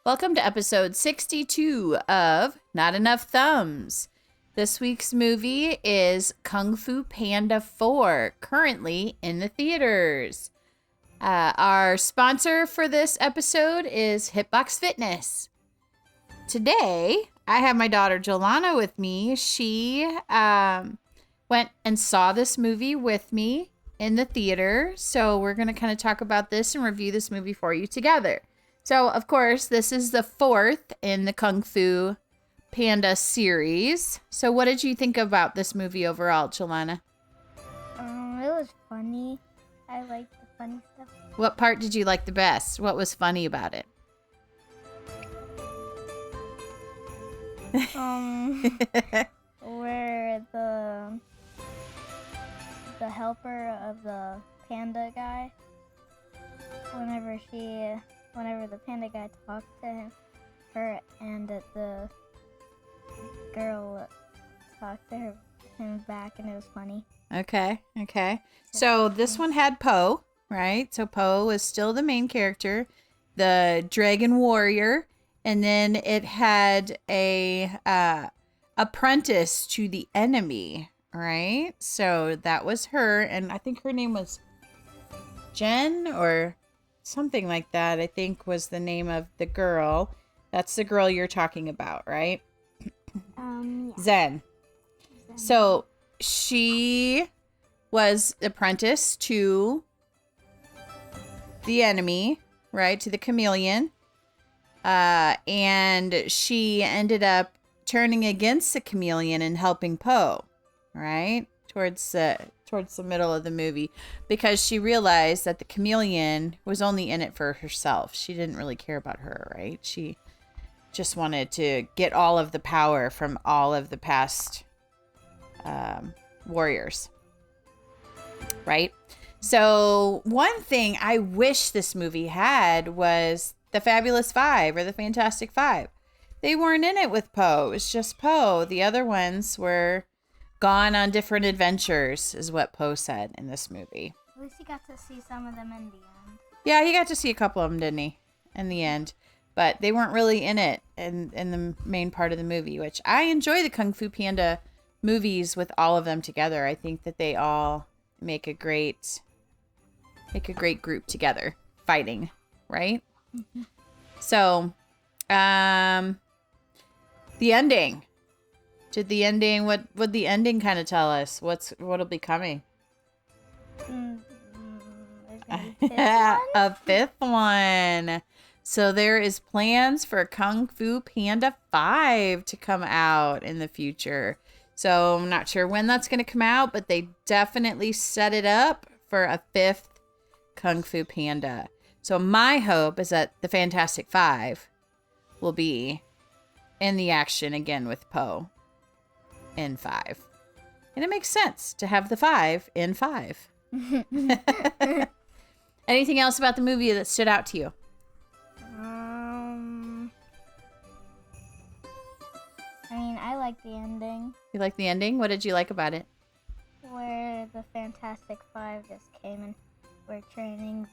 Welcome to episode 62 of Not Enough Thumbs. This week's movie is Kung Fu Panda 4, currently in the theaters. Our sponsor for this episode is Hitbox Fitness. Today, I have my daughter Jolana with me. She went and saw this movie with me in the theater. So we're going to kind of talk about this and review this movie for you together. So, of course, this is the fourth in the Kung Fu Panda series. So what did you think about this movie overall, Jolana? It was funny. I liked the funny stuff. What part did you like the best? What was funny about it? Where the helper of the panda guy, whenever the panda guy talked to her and the girl talked to him back, and it was funny. Okay. So this one had Po, right? So Po was still the main character, the dragon warrior, and then it had a apprentice to the enemy, right? So that was her, and I think her name was Jen or something like that, I think was the name of the girl. That's the girl you're talking about, right? Yeah. Zen. So she was apprenticed to the enemy, right? To the chameleon. And she ended up turning against the chameleon and helping Po, right? Towards the middle of the movie, because she realized that the chameleon was only in it for herself. She didn't really care about her, right? She just wanted to get all of the power from all of the past warriors, right? So one thing I wish this movie had was the Fabulous Five or the Fantastic Five. They weren't in it with Po. It was just Po. The other ones were gone on different adventures, is what Po said in this movie. At least you got to see some of them in the end. Yeah, he got to see a couple of them, didn't he? In the end. But they weren't really in it in the main part of the movie, which I enjoy the Kung Fu Panda movies with all of them together. I think that they all make a great group together fighting, right? Mm-hmm. So, the ending. What the ending kind of tell us? What'll be coming? A fifth one. So there is plans for Kung Fu Panda 5 to come out in the future. So I'm not sure when that's going to come out, but they definitely set it up for a fifth Kung Fu Panda. So my hope is that the Fantastic Five will be in the action again with Po in 5. And it makes sense to have the 5 in 5. Anything else about the movie that stood out to you? I like the ending. You like the ending? What did you like about it? Where the Fantastic Five just came and we're training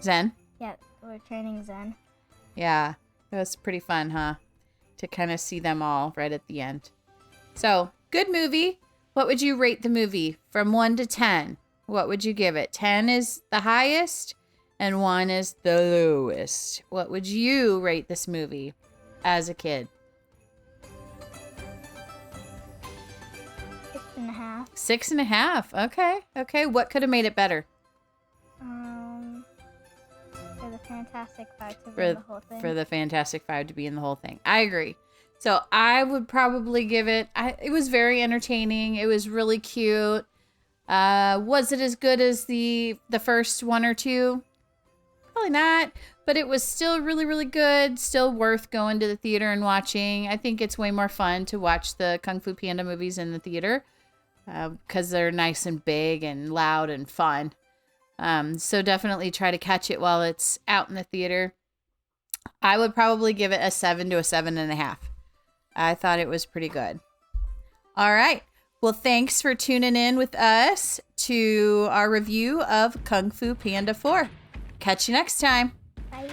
Zen? Yeah, we're training Zen. Yeah, it was pretty fun, huh? To kind of see them all right at the end. So, good movie. What would you rate the movie from 1 to 10? What would you give it? 10 is the highest and 1 is the lowest. What would you rate this movie as a kid? 6.5. 6.5. Okay. What could have made it better? For the Fantastic Five to be in the whole thing. For the Fantastic Five to be in the whole thing. I agree. So I would probably give it, it was very entertaining. It was really cute. Was it as good as the first 1 or 2? Probably not, but it was still really, really good. Still worth going to the theater and watching. I think it's way more fun to watch the Kung Fu Panda movies in the theater because they're nice and big and loud and fun. So definitely try to catch it while it's out in the theater. I would probably give it a 7 to a 7.5. I thought it was pretty good. All right. Well, thanks for tuning in with us to our review of Kung Fu Panda 4. Catch you next time. Bye.